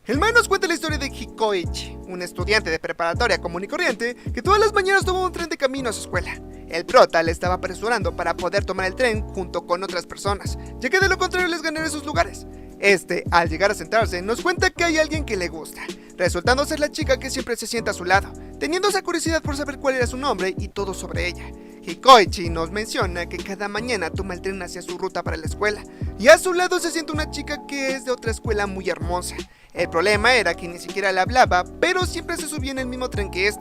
El man nos cuenta la historia de Hikoichi, un estudiante de preparatoria común y corriente que todas las mañanas toma un tren de camino a su escuela. El prota le estaba apresurando para poder tomar el tren junto con otras personas, ya que de lo contrario les ganaría sus lugares. Al llegar a sentarse, nos cuenta que hay alguien que le gusta, resultando ser la chica que siempre se sienta a su lado, teniendo esa curiosidad por saber cuál era su nombre y todo sobre ella. Hikoichi nos menciona que cada mañana toma el tren hacia su ruta para la escuela, y a su lado se sienta una chica que es de otra escuela muy hermosa. El problema era que ni siquiera le hablaba, pero siempre se subía en el mismo tren que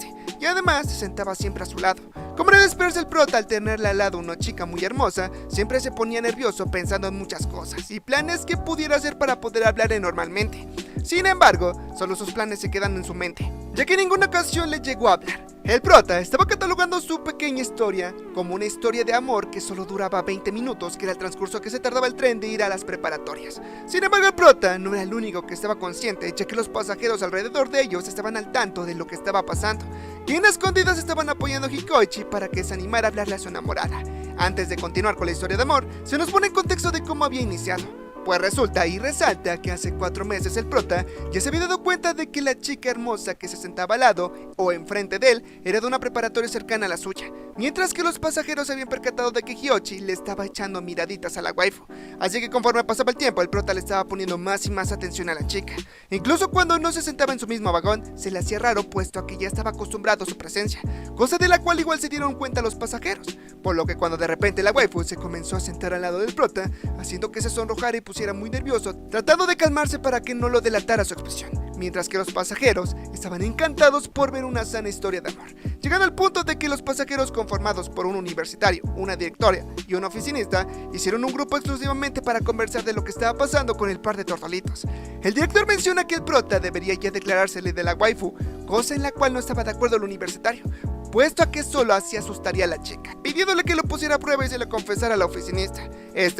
y además se sentaba siempre a su lado. Como era de esperarse, el prota, al tenerle al lado una chica muy hermosa, siempre se ponía nervioso pensando en muchas cosas y planes que pudiera hacer para poder hablarle normalmente. Sin embargo, solo sus planes se quedan en su mente, ya que en ninguna ocasión le llegó a hablar. El prota estaba catalogando su pequeña historia como una historia de amor que solo duraba 20 minutos, que era el transcurso que se tardaba el tren de ir a las preparatorias. Sin embargo, el prota no era el único que estaba consciente, ya que los pasajeros alrededor de ellos estaban al tanto de lo que estaba pasando, y en escondidas estaban apoyando a Hikoichi para que se animara a hablarle a su enamorada. Antes de continuar con la historia de amor, se nos pone en contexto de cómo había iniciado. Pues resulta y resalta que hace 4 meses el prota ya se había dado cuenta de que la chica hermosa que se sentaba al lado o enfrente de él era de una preparatoria cercana a la suya, mientras que los pasajeros se habían percatado de que Hikoichi le estaba echando miraditas a la waifu. Así que conforme pasaba el tiempo, el prota le estaba poniendo más y más atención a la chica. Incluso cuando no se sentaba en su mismo vagón, se le hacía raro, puesto a que ya estaba acostumbrado a su presencia, cosa de la cual igual se dieron cuenta los pasajeros, por lo que cuando de repente la waifu se comenzó a sentar al lado del prota, haciendo que se sonrojara y pusiera muy nervioso, tratando de calmarse para que no lo delatara su expresión, mientras que los pasajeros estaban encantados por ver una sana historia de amor, llegando al punto de que los pasajeros, conformados por un universitario, una directora y un oficinista, hicieron un grupo exclusivamente para conversar de lo que estaba pasando con el par de tortolitos. El director menciona que el prota debería ya declarársele de la waifu, cosa en la cual no estaba de acuerdo el universitario, puesto a que solo así asustaría a la chica, pidiéndole que lo pusiera a prueba y se lo confesara a la oficinista.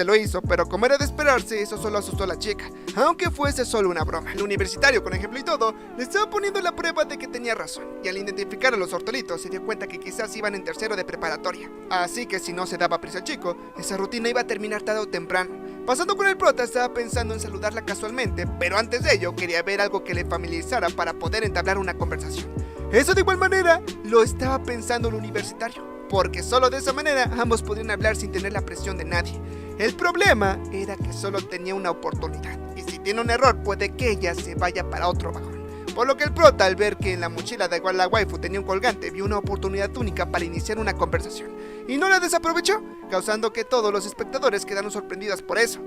Lo hizo, pero como era de esperarse, eso solo asustó a la chica, aunque fuese solo una broma. El universitario, con ejemplo y todo, le estaba poniendo la prueba de que tenía razón, y al identificar a los tortolitos se dio cuenta que quizás iban en tercero de preparatoria, así que si no se daba prisa al chico, esa rutina iba a terminar tarde o temprano. Pasando con el prota, estaba pensando en saludarla casualmente, pero antes de ello quería ver algo que le familiarizara para poder entablar una conversación. Eso de igual manera lo estaba pensando el universitario, porque solo de esa manera ambos podrían hablar sin tener la presión de nadie. El problema era que solo tenía una oportunidad, y si tiene un error puede que ella se vaya para otro vagón. Por lo que el prota, al ver que en la mochila de la waifu tenía un colgante, vio una oportunidad única para iniciar una conversación, y no la desaprovechó, causando que todos los espectadores quedaron sorprendidos por eso,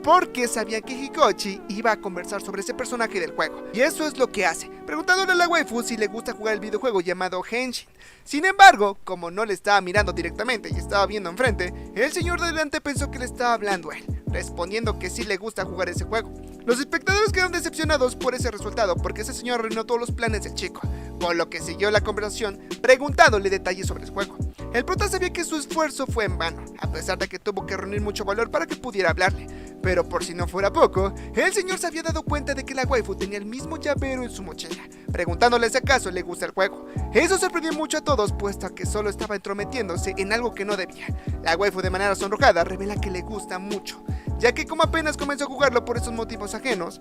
porque sabía que Hikoichi iba a conversar sobre ese personaje del juego, y eso es lo que hace, preguntándole a la waifu si le gusta jugar el videojuego llamado Henshin. Sin embargo, como no le estaba mirando directamente y estaba viendo enfrente, el señor de delante pensó que le estaba hablando a él, respondiendo que sí le gusta jugar ese juego. Los espectadores quedaron decepcionados por ese resultado, porque ese señor arruinó todos los planes del chico, por lo que siguió la conversación preguntándole detalles sobre el juego. El prota sabía que su esfuerzo fue en vano, a pesar de que tuvo que reunir mucho valor para que pudiera hablarle, pero por si no fuera poco, el señor se había dado cuenta de que la waifu tenía el mismo llavero en su mochila, preguntándole si acaso le gusta el juego. Eso sorprendió mucho a todos, puesto a que solo estaba entrometiéndose en algo que no debía. La waifu, de manera sonrojada, revela que le gusta mucho, ya que como apenas comenzó a jugarlo por esos motivos ajenos,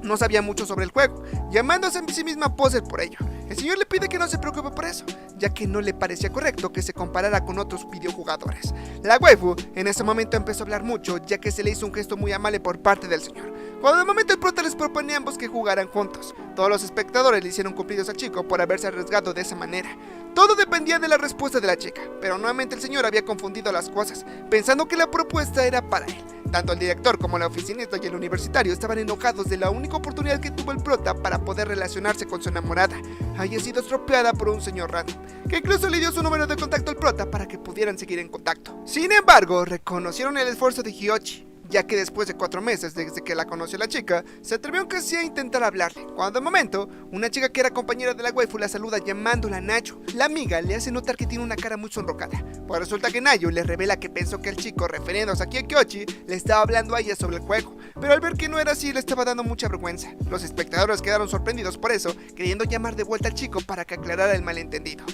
no sabía mucho sobre el juego, llamándose a sí misma poser por ello. El señor le pide que no se preocupe por eso, ya que no le parecía correcto que se comparara con otros videojugadores. La waifu en ese momento empezó a hablar mucho, ya que se le hizo un gesto muy amable por parte del señor. Cuando de momento el prota les propone a ambos que jugaran juntos, todos los espectadores le hicieron cumplidos al chico por haberse arriesgado de esa manera. Todo dependía de la respuesta de la chica, pero nuevamente el señor había confundido las cosas, pensando que la propuesta era para él. Tanto el director como la oficinista y el universitario estaban enojados de la única oportunidad que tuvo el prota para poder relacionarse con su enamorada haya sido estropeada por un señor random, que incluso le dio su número de contacto al prota para que pudieran seguir en contacto. Sin embargo, reconocieron el esfuerzo de Hikoichi, ya que después de 4 meses desde que la conoció la chica, se atrevieron casi a intentar hablarle, cuando de momento, una chica que era compañera de la waifu la saluda llamándola Nayo. La amiga le hace notar que tiene una cara muy sonrojada, pues resulta que Nayo le revela que pensó que el chico, refiriéndose a Hikoichi, le estaba hablando a ella sobre el juego, pero al ver que no era así le estaba dando mucha vergüenza. Los espectadores quedaron sorprendidos por eso, queriendo llamar de vuelta al chico para que aclarara el malentendido.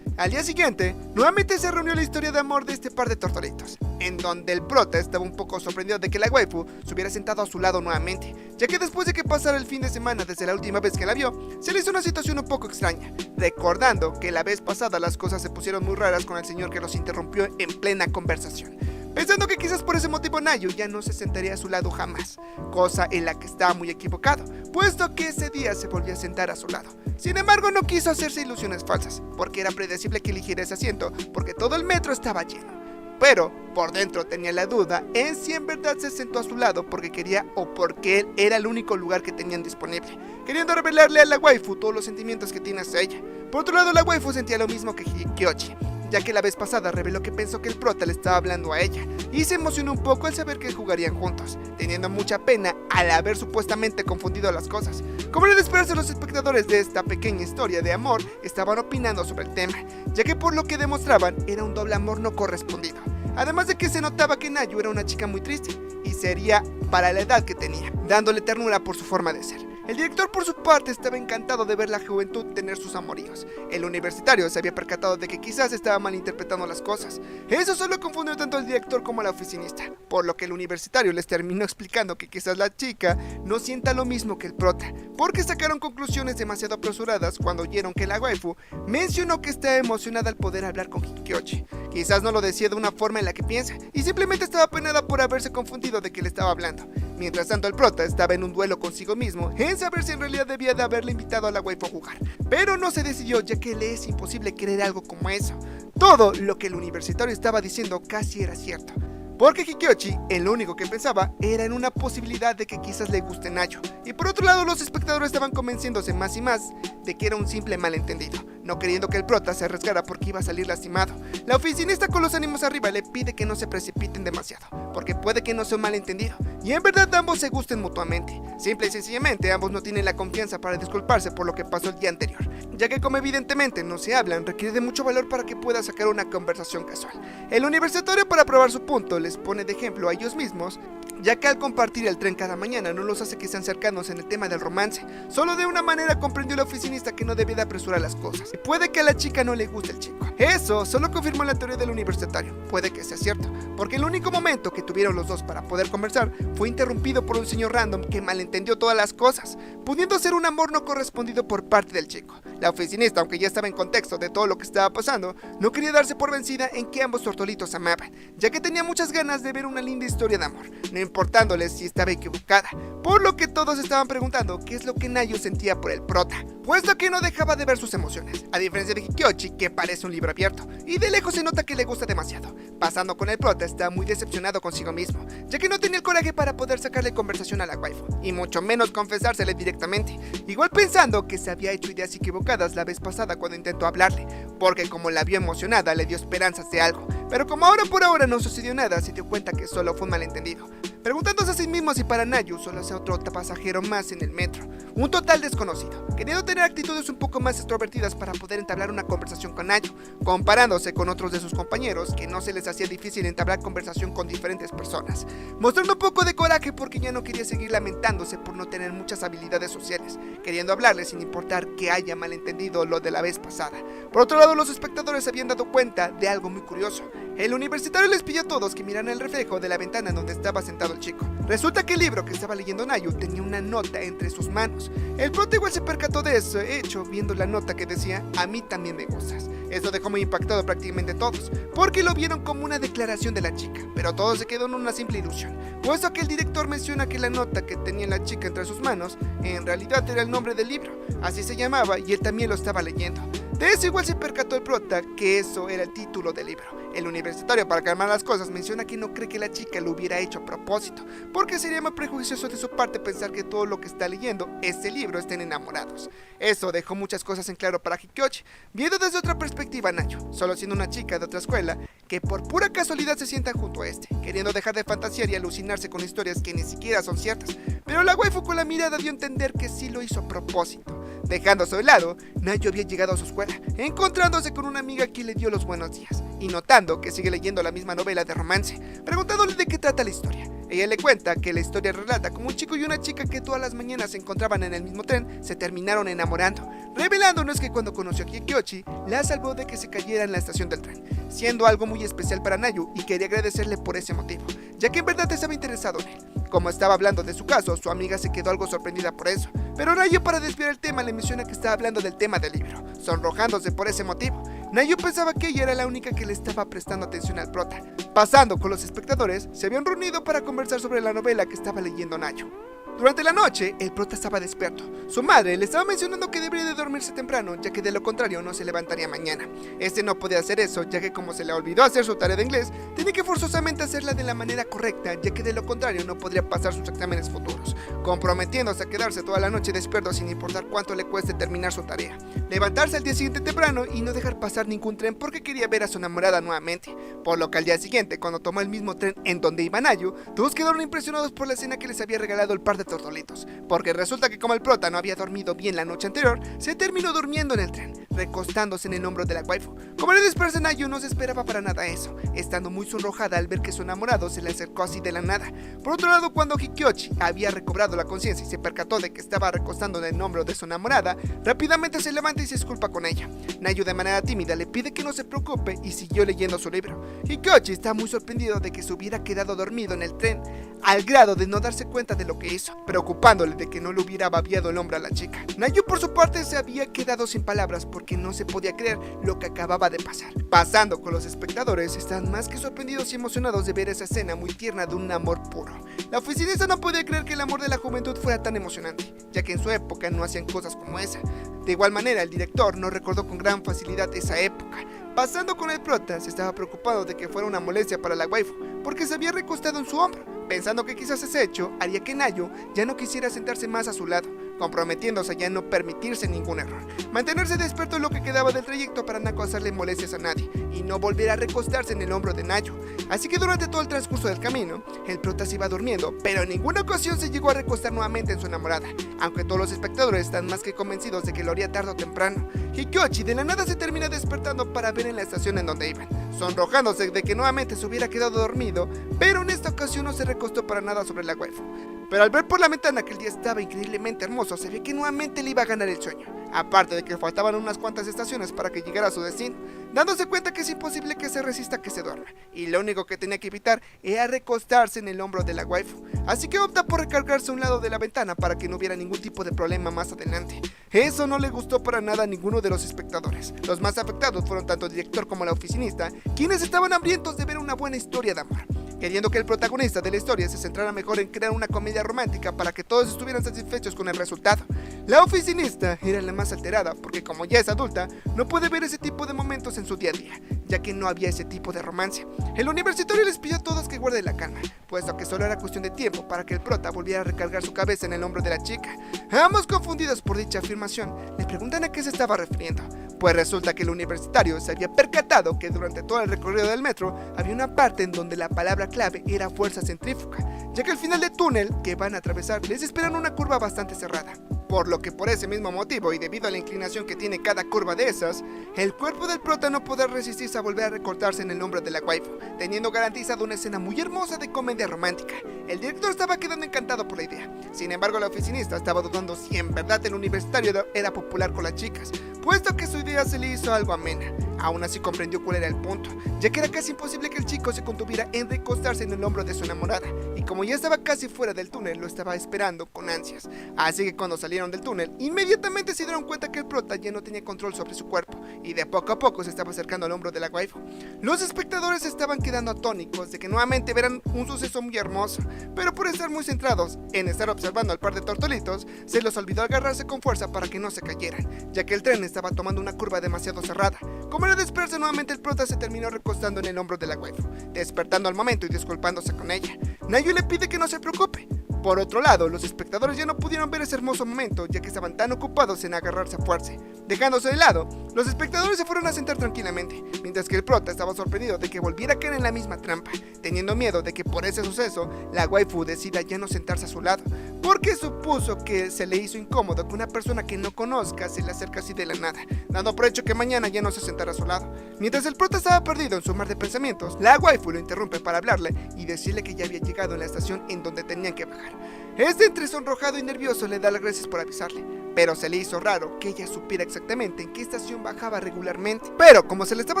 Al día siguiente, nuevamente se reunió la historia de amor de este par de tortolitos, en donde el prota estaba un poco sorprendido de que la waifu se hubiera sentado a su lado nuevamente, ya que después de que pasara el fin de semana desde la última vez que la vio, se le hizo una situación un poco extraña, recordando que la vez pasada las cosas se pusieron muy raras con el señor que los interrumpió en plena conversación. Pensando que quizás por ese motivo Nayu ya no se sentaría a su lado jamás, cosa en la que estaba muy equivocado, puesto que ese día se volvió a sentar a su lado. Sin embargo, no quiso hacerse ilusiones falsas, porque era predecible que eligiera ese asiento, porque todo el metro estaba lleno. Pero por dentro tenía la duda en si en verdad se sentó a su lado porque quería o porque él era el único lugar que tenían disponible, queriendo revelarle a la waifu todos los sentimientos que tiene hacia ella. Por otro lado, la waifu sentía lo mismo que Kyochi, ya que la vez pasada reveló que pensó que el prota le estaba hablando a ella, y se emocionó un poco al saber que jugarían juntos, teniendo mucha pena al haber supuestamente confundido las cosas. Como era de esperarse, los espectadores de esta pequeña historia de amor estaban opinando sobre el tema, ya que por lo que demostraban era un doble amor no correspondido. Además de que se notaba que Nayu era una chica muy triste, y sería para la edad que tenía, dándole ternura por su forma de ser. El director por su parte estaba encantado de ver la juventud tener sus amoríos. El universitario se había percatado de que quizás estaba malinterpretando las cosas. Eso solo confundió tanto al director como a la oficinista, por lo que el universitario les terminó explicando que quizás la chica no sienta lo mismo que el prota, porque sacaron conclusiones demasiado apresuradas cuando oyeron que la waifu mencionó que estaba emocionada al poder hablar con Kyochi. Quizás no lo decía de una forma en la que piensa, y simplemente estaba penada por haberse confundido de que le estaba hablando. Mientras tanto, el prota estaba en un duelo consigo mismo en saber si en realidad debía de haberle invitado a la waifu a jugar, pero no se decidió, ya que le es imposible creer algo como eso. Todo lo que el universitario estaba diciendo casi era cierto, porque Kyochi en lo único que pensaba era en una posibilidad de que quizás le guste Nayu, y por otro lado los espectadores estaban convenciéndose más y más de que era un simple malentendido, no queriendo que el prota se arriesgara porque iba a salir lastimado. La oficinista, con los ánimos arriba, le pide que no se precipiten demasiado, porque puede que no sea un malentendido, y en verdad ambos se gusten mutuamente. Simple y sencillamente ambos no tienen la confianza para disculparse por lo que pasó el día anterior, ya que como evidentemente no se hablan, requiere de mucho valor para que pueda sacar una conversación casual. El universitario, para probar su punto, les pone de ejemplo a ellos mismos, ya que al compartir el tren cada mañana no los hace que sean cercanos en el tema del romance. Solo de una manera comprendió la oficinista que no debía de apresurar las cosas, y puede que a la chica no le guste el chico. Eso solo confirmó la teoría del universitario, puede que sea cierto, porque el único momento que tuvieron los dos para poder conversar fue interrumpido por un señor random que malentendió todas las cosas, pudiendo ser un amor no correspondido por parte del chico. La oficinista, aunque ya estaba en contexto de todo lo que estaba pasando, no quería darse por vencida en que ambos tortolitos amaban, ya que tenía muchas ganas de ver una linda historia de amor, no importándoles si estaba equivocada, por lo que todos estaban preguntando qué es lo que Nayu sentía por el prota, puesto que no dejaba de ver sus emociones, a diferencia de Kyochi, que parece un libro abierto, y de lejos se nota que le gusta demasiado. Pasando con el prota, está muy decepcionado consigo mismo, ya que no tenía el coraje para poder sacarle conversación a la waifu, y mucho menos confesársele directamente, igual pensando que se había hecho ideas equivocadas la vez pasada cuando intentó hablarle, porque como la vio emocionada le dio esperanzas de algo, pero como ahora por ahora no sucedió nada, se dio cuenta que solo fue un malentendido, preguntándose a sí mismo si para Nayu solo sea otro pasajero más en el metro, un total desconocido, queriendo tener actitudes un poco más extrovertidas para poder entablar una conversación con Nayu, comparándose con otros de sus compañeros que no se les hacía difícil entablar conversación con diferentes personas, mostrando un poco de coraje porque ya no quería seguir lamentándose por no tener muchas habilidades sociales, queriendo hablarle sin importar que haya malentendido lo de la vez pasada. Por otro lado, los espectadores se habían dado cuenta de algo muy curioso. El universitario les pidió a todos que miraran el reflejo de la ventana donde estaba sentado el chico. Resulta que el libro que estaba leyendo Nayu tenía una nota entre sus manos. El prota igual se percató de eso hecho viendo la nota que decía: "A mí también me gustas". Esto dejó muy impactado prácticamente a todos, porque lo vieron como una declaración de la chica, pero todo se quedó en una simple ilusión, puesto que el director menciona que la nota que tenía la chica entre sus manos en realidad era el nombre del libro, así se llamaba, y él también lo estaba leyendo. De eso igual se percató el prota que eso era el título del libro. El universitario, para calmar las cosas, menciona que no cree que la chica lo hubiera hecho a propósito, porque sería muy prejuicioso de su parte pensar que todo lo que está leyendo este libro estén enamorados. Eso dejó muchas cosas en claro para Kyochi, viendo desde otra perspectiva a Nayu, solo siendo una chica de otra escuela, que por pura casualidad se sienta junto a este, queriendo dejar de fantasear y alucinarse con historias que ni siquiera son ciertas, pero la waifu con la mirada dio a entender que sí lo hizo a propósito. Dejando a su lado, Nayu había llegado a su escuela, encontrándose con una amiga que le dio los buenos días, y notando que sigue leyendo la misma novela de romance, preguntándole de qué trata la historia. Ella le cuenta que la historia relata como un chico y una chica que todas las mañanas se encontraban en el mismo tren se terminaron enamorando, revelándonos que cuando conoció a Hikiochi la salvó de que se cayera en la estación del tren, siendo algo muy especial para Nayu y quería agradecerle por ese motivo, ya que en verdad estaba interesado en él. Como estaba hablando de su caso, su amiga se quedó algo sorprendida por eso, pero Nayu, para desviar el tema, le menciona que estaba hablando del tema del libro, sonrojándose por ese motivo. Nayu pensaba que ella era la única que le estaba prestando atención al prota. Pasando con los espectadores, se habían reunido para conversar sobre la novela que estaba leyendo Nayu. Durante la noche, el prota estaba despierto. Su madre le estaba mencionando que debería de dormirse temprano, ya que de lo contrario no se levantaría mañana. Este no podía hacer eso, ya que como se le olvidó hacer su tarea de inglés, tenía que forzosamente hacerla de la manera correcta, ya que de lo contrario no podría pasar sus exámenes futuros, comprometiéndose a quedarse toda la noche despierto sin importar cuánto le cueste terminar su tarea. Levantarse al día siguiente temprano y no dejar pasar ningún tren porque quería ver a su enamorada nuevamente, por lo que al día siguiente, cuando tomó el mismo tren en donde iba Nayu, todos quedaron impresionados por la escena que les había regalado el par de tortolitos, porque resulta que como el prota no había dormido bien la noche anterior, se terminó durmiendo en el tren, recostándose en el hombro de la waifu. Como le dispersa, Nayu no se esperaba para nada eso, estando muy sonrojada al ver que su enamorado se le acercó así de la nada. Por otro lado, cuando Hikiochi había recobrado la conciencia y se percató de que estaba recostando en el hombro de su enamorada, rápidamente se levanta y se disculpa con ella. Nayu, de manera tímida, le pide que no se preocupe y siguió leyendo su libro. Hikiochi está muy sorprendido de que se hubiera quedado dormido en el tren, al grado de no darse cuenta de lo que hizo, preocupándole de que no le hubiera babiado el hombro a la chica. Nayu, por su parte, se había quedado sin palabras porque no se podía creer lo que acababa de pasar. Pasando con los espectadores, están más que sorprendidos y emocionados de ver esa escena muy tierna de un amor puro. La oficinista no podía creer que el amor de la juventud fuera tan emocionante, ya que en su época no hacían cosas como esa. De igual manera, el director no recordó con gran facilidad esa época. Pasando con el prota, se estaba preocupado de que fuera una molestia para la waifu, porque se había recostado en su hombro, pensando que quizás ese hecho haría que Nayu ya no quisiera sentarse más a su lado, comprometiéndose a ya no permitirse ningún error, mantenerse despierto en lo que quedaba del trayecto para no causarle molestias a nadie, y no volver a recostarse en el hombro de Nayu. Así que durante todo el transcurso del camino, el prota se iba durmiendo, pero en ninguna ocasión se llegó a recostar nuevamente en su enamorada, aunque todos los espectadores están más que convencidos de que lo haría tarde o temprano. Hikiochi de la nada se termina despertando para ver en la estación en donde iban, sonrojándose de que nuevamente se hubiera quedado dormido, pero en esta ocasión no se recostó para nada sobre la waifu. Pero al ver por la ventana que el día estaba increíblemente hermoso, se ve que nuevamente le iba a ganar el sueño, aparte de que faltaban unas cuantas estaciones para que llegara a su destino, dándose cuenta que es imposible que se resista a que se duerma, y lo único que tenía que evitar era recostarse en el hombro de la waifu, así que opta por recargarse a un lado de la ventana para que no hubiera ningún tipo de problema más adelante. Eso no le gustó para nada a ninguno de los espectadores. Los más afectados fueron tanto el director como la oficinista, quienes estaban hambrientos de ver una buena historia de amor, queriendo que el protagonista de la historia se centrara mejor en crear una comedia romántica para que todos estuvieran satisfechos con el resultado. La oficinista era la más alterada porque, como ya es adulta, no puede ver ese tipo de momentos en su día a día, ya que no había ese tipo de romance. El universitario les pidió a todos que guarden la calma, puesto que solo era cuestión de tiempo para que el prota volviera a recargar su cabeza en el hombro de la chica. Ambos, confundidos por dicha afirmación, le preguntan a qué se estaba refiriendo, pues resulta que el universitario se había percatado que durante todo el recorrido del metro había una parte en donde la palabra clave era fuerza centrífuga, ya que al final del túnel que van a atravesar les esperan una curva bastante cerrada, por lo que por ese mismo motivo y debido a la inclinación que tiene cada curva de esas, el cuerpo del prota no podrá resistirse a volver a recortarse en el hombro de la waifu, teniendo garantizado una escena muy hermosa de comedia romántica. El director estaba quedando encantado por la idea, sin embargo la oficinista estaba dudando si en verdad el universitario era popular con las chicas, puesto que su idea se le hizo algo amena. Aún así comprendió cuál era el punto, ya que era casi imposible que el chico se contuviera en recostarse en el hombro de su enamorada, y como ya estaba casi fuera del túnel, lo estaba esperando con ansias. Así que cuando salieron del túnel, inmediatamente se dieron cuenta que el prota ya no tenía control sobre su cuerpo, y de poco a poco se estaba acercando al hombro de la waifu. Los espectadores estaban quedando atónicos de que nuevamente verán un suceso muy hermoso, pero por estar muy centrados en estar observando al par de tortolitos, se les olvidó agarrarse con fuerza para que no se cayeran, ya que el tren estaba tomando una curva demasiado cerrada. Como era de esperarse, nuevamente el prota se terminó recostando en el hombro de la waifu, despertando al momento y disculpándose con ella. Nayu le pide que no se preocupe. Por otro lado, los espectadores ya no pudieron ver ese hermoso momento, ya que estaban tan ocupados en agarrarse a fuerza. Dejándose de lado, los espectadores se fueron a sentar tranquilamente, mientras que el prota estaba sorprendido de que volviera a caer en la misma trampa, teniendo miedo de que por ese suceso, la waifu decida ya no sentarse a su lado, porque supuso que se le hizo incómodo que una persona que no conozca se le acerca así de la nada, dando por hecho que mañana ya no se sentará a su lado. Mientras el prota estaba perdido en su mar de pensamientos, la waifu lo interrumpe para hablarle y decirle que ya había llegado en la estación en donde tenían que bajar. Este, entre sonrojado y nervioso, le da las gracias por avisarle, pero se le hizo raro que ella supiera exactamente en qué estación bajaba regularmente. Pero como se le estaba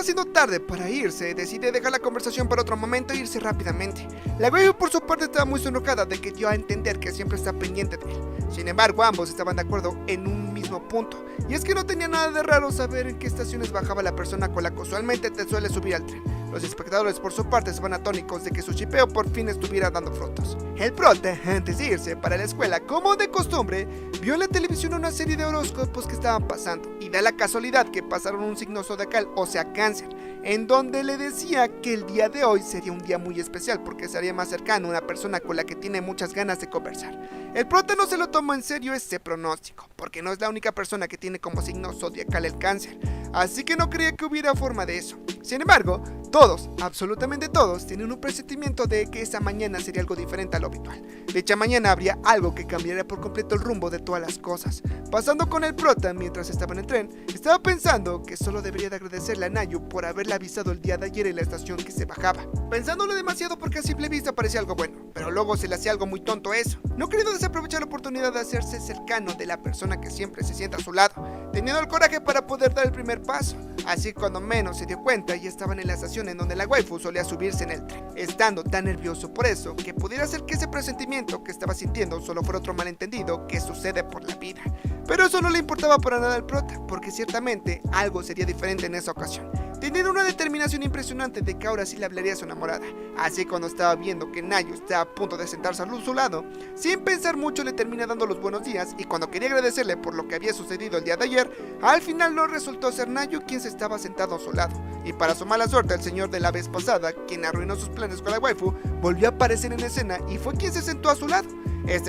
haciendo tarde para irse, decide dejar la conversación para otro momento e irse rápidamente. La waifu por su parte estaba muy sonrojada de que dio a entender que siempre está pendiente de él. Sin embargo, ambos estaban de acuerdo en un mismo punto, y es que no tenía nada de raro saber en qué estaciones bajaba la persona con la que usualmente te suele subir al tren. Los espectadores por su parte se van atónicos de que su shipeo por fin estuviera dando frutos. El prota, antes de irse para la escuela, como de costumbre, vio en la televisión una serie de horóscopos que estaban pasando, y da la casualidad que pasaron un signo zodiacal, o sea cáncer, en donde le decía que el día de hoy sería un día muy especial porque sería más cercano a una persona con la que tiene muchas ganas de conversar. El prota no se lo tomó en serio ese pronóstico, porque no es la única persona que tiene como signo zodiacal el cáncer, así que no creía que hubiera forma de eso. Sin embargo, todos, absolutamente todos, tienen un presentimiento de que esa mañana sería algo diferente a lo habitual. Dicha mañana habría algo que cambiaría por completo el rumbo de todas las cosas. Pasando con el prota mientras estaba en el tren, estaba pensando que solo debería de agradecerle a Nayu por haberle avisado el día de ayer en la estación que se bajaba. Pensándolo demasiado porque a simple vista parecía algo bueno, pero luego se le hacía algo muy tonto eso. No queriendo desaprovechar la oportunidad de hacerse cercano de la persona que siempre se sienta a su lado, teniendo el coraje para poder dar el primer paso. Así cuando menos se dio cuenta ya estaban en la estación en donde la waifu solía subirse en el tren, estando tan nervioso por eso que pudiera ser que ese presentimiento que estaba sintiendo solo fuera otro malentendido que sucede por la vida. Pero eso no le importaba para nada al prota, porque ciertamente algo sería diferente en esa ocasión. Tenía una determinación impresionante de que ahora sí le hablaría a su enamorada. Así cuando estaba viendo que Nayu estaba a punto de sentarse a su lado, sin pensar mucho le termina dando los buenos días, y cuando quería agradecerle por lo que había sucedido el día de ayer, al final no resultó ser Nayu quien se estaba sentado a su lado. Y para su mala suerte, el señor de la vez pasada, quien arruinó sus planes con la waifu, volvió a aparecer en escena y fue quien se sentó a su lado.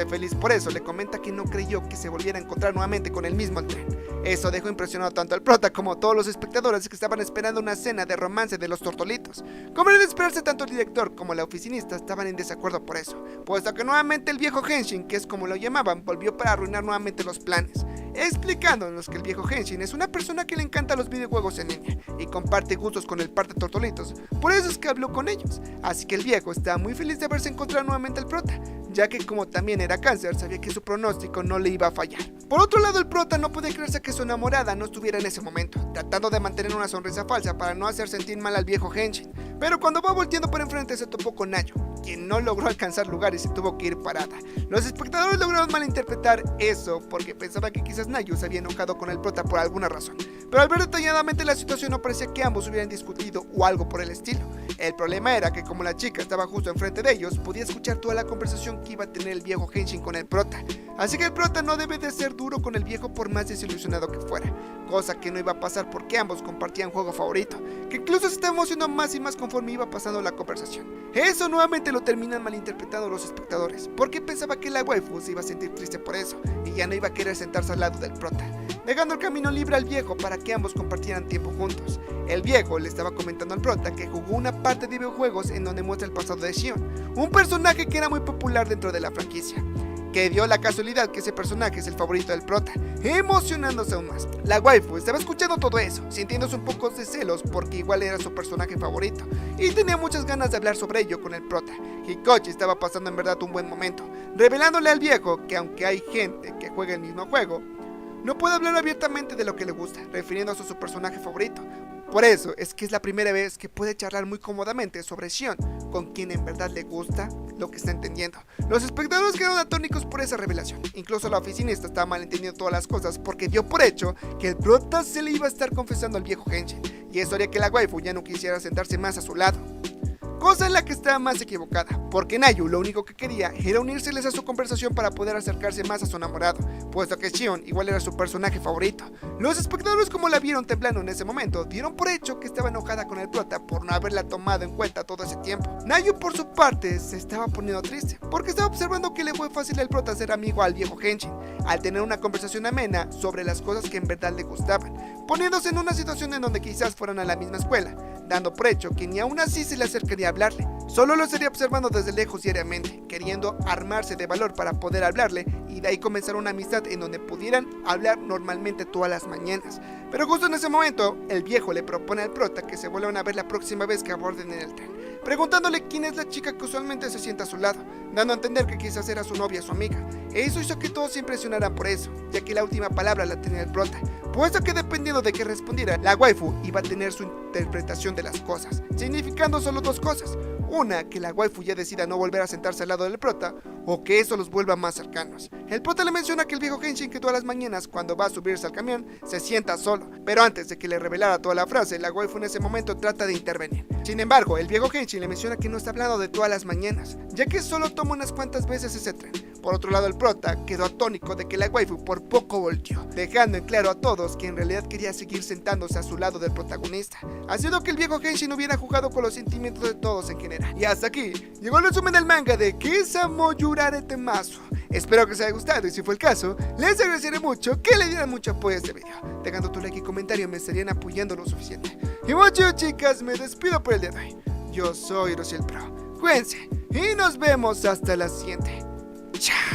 Feliz por eso, le comenta que no creyó que se volviera a encontrar nuevamente con el mismo tren. Eso dejó impresionado tanto al prota como a todos los espectadores que estaban esperando una escena de romance de los tortolitos. Como era de esperarse, tanto el director como la oficinista estaban en desacuerdo por eso, puesto que nuevamente el viejo Henshin, que es como lo llamaban, volvió para arruinar nuevamente los planes, explicándonos que el viejo Henshin es una persona que le encanta los videojuegos en línea y comparte gustos con el par de tortolitos, por eso es que habló con ellos. Así que el viejo estaba muy feliz de haberse encontrado nuevamente al prota, ya que como también era cáncer, sabía que su pronóstico no le iba a fallar. Por otro lado, el prota no podía creerse que su enamorada no estuviera en ese momento, tratando de mantener una sonrisa falsa para no hacer sentir mal al viejo Henshin. Pero cuando va volteando por enfrente se topó con Nayu, quien no logró alcanzar lugar y se tuvo que ir parada. Los espectadores lograron malinterpretar eso porque pensaban que quizás Nayu se había enojado con el prota por alguna razón, pero al ver detalladamente la situación no parecía que ambos hubieran discutido o algo por el estilo. El problema era que como la chica estaba justo enfrente de ellos, podía escuchar toda la conversación que iba a tener el viejo Henshin con el prota. Así que el prota no debe de ser duro con el viejo por más desilusionado que fuera, cosa que no iba a pasar porque ambos compartían juego favorito, que incluso se estaba emocionando más y más conforme iba pasando la conversación. Eso nuevamente lo terminan malinterpretando los espectadores, porque pensaba que la waifu se iba a sentir triste por eso y ya no iba a querer sentarse al lado del prota, dejando el camino libre al viejo para que ambos compartieran tiempo juntos. El viejo le estaba comentando al prota que jugó una parte de videojuegos en donde muestra el pasado de Shion, un personaje que era muy popular dentro de la franquicia, que dio la casualidad que ese personaje es el favorito del prota, emocionándose aún más. La waifu estaba escuchando todo eso, sintiéndose un poco de celos porque igual era su personaje favorito, y tenía muchas ganas de hablar sobre ello con el prota. Hikoshi estaba pasando en verdad un buen momento, revelándole al viejo que aunque hay gente que juega el mismo juego, no puede hablar abiertamente de lo que le gusta, refiriéndose a su personaje favorito. Por eso es que es la primera vez que puede charlar muy cómodamente sobre Shion, con quien en verdad le gusta lo que está entendiendo. Los espectadores quedaron atónicos por esa revelación. Incluso la oficinista estaba malentendiendo todas las cosas porque dio por hecho que el prota se le iba a estar confesando al viejo Henshin, y eso haría que la waifu ya no quisiera sentarse más a su lado. Cosa en la que estaba más equivocada, porque Nayu lo único que quería era unírseles a su conversación para poder acercarse más a su enamorado, puesto que Shion igual era su personaje favorito. Los espectadores, como la vieron temblando en ese momento, dieron por hecho que estaba enojada con el prota por no haberla tomado en cuenta todo ese tiempo. Nayu por su parte se estaba poniendo triste, porque estaba observando que le fue fácil al prota ser amigo al viejo Henshin, al tener una conversación amena sobre las cosas que en verdad le gustaban, poniéndose en una situación en donde quizás fueran a la misma escuela, dando por hecho que ni aún así se le acercaría a hablarle. Solo lo estaría observando desde lejos diariamente, queriendo armarse de valor para poder hablarle y de ahí comenzar una amistad en donde pudieran hablar normalmente todas las mañanas. Pero justo en ese momento, el viejo le propone al prota que se vuelvan a ver la próxima vez que aborden en el tren, preguntándole quién es la chica que usualmente se sienta a su lado, dando a entender que quizás era su novia o su amiga. Eso hizo que todos se impresionaran por eso, ya que la última palabra la tenía el prota, puesto que dependiendo de qué respondiera, la waifu iba a tener su interpretación de las cosas, significando solo dos cosas. Una, que la waifu ya decida no volver a sentarse al lado del prota, o que eso los vuelva más cercanos. El prota le menciona que el viejo Henshin que todas las mañanas cuando va a subirse al camión se sienta solo, pero antes de que le revelara toda la frase, la waifu en ese momento trata de intervenir. Sin embargo, el viejo Henshin le menciona que no está hablando de todas las mañanas, ya que solo toma unas cuantas veces ese tren. Por otro lado, el prota quedó atónico de que la waifu por poco volteó, dejando en claro a todos que en realidad quería seguir sentándose a su lado del protagonista, haciendo que el viejo Henshin hubiera jugado con los sentimientos de todos en general. Y hasta aquí llegó el resumen del manga de Kisamo Yurare Temasu. Espero que os haya gustado y si fue el caso, les agradeceré mucho que le dieran mucho apoyo a este video. Dejando tu like y comentario me estarían apoyando lo suficiente. Y mucho chicas, me despido por el día de hoy. Yo soy Rociel Pro. Cuídense y nos vemos hasta la siguiente. Chao.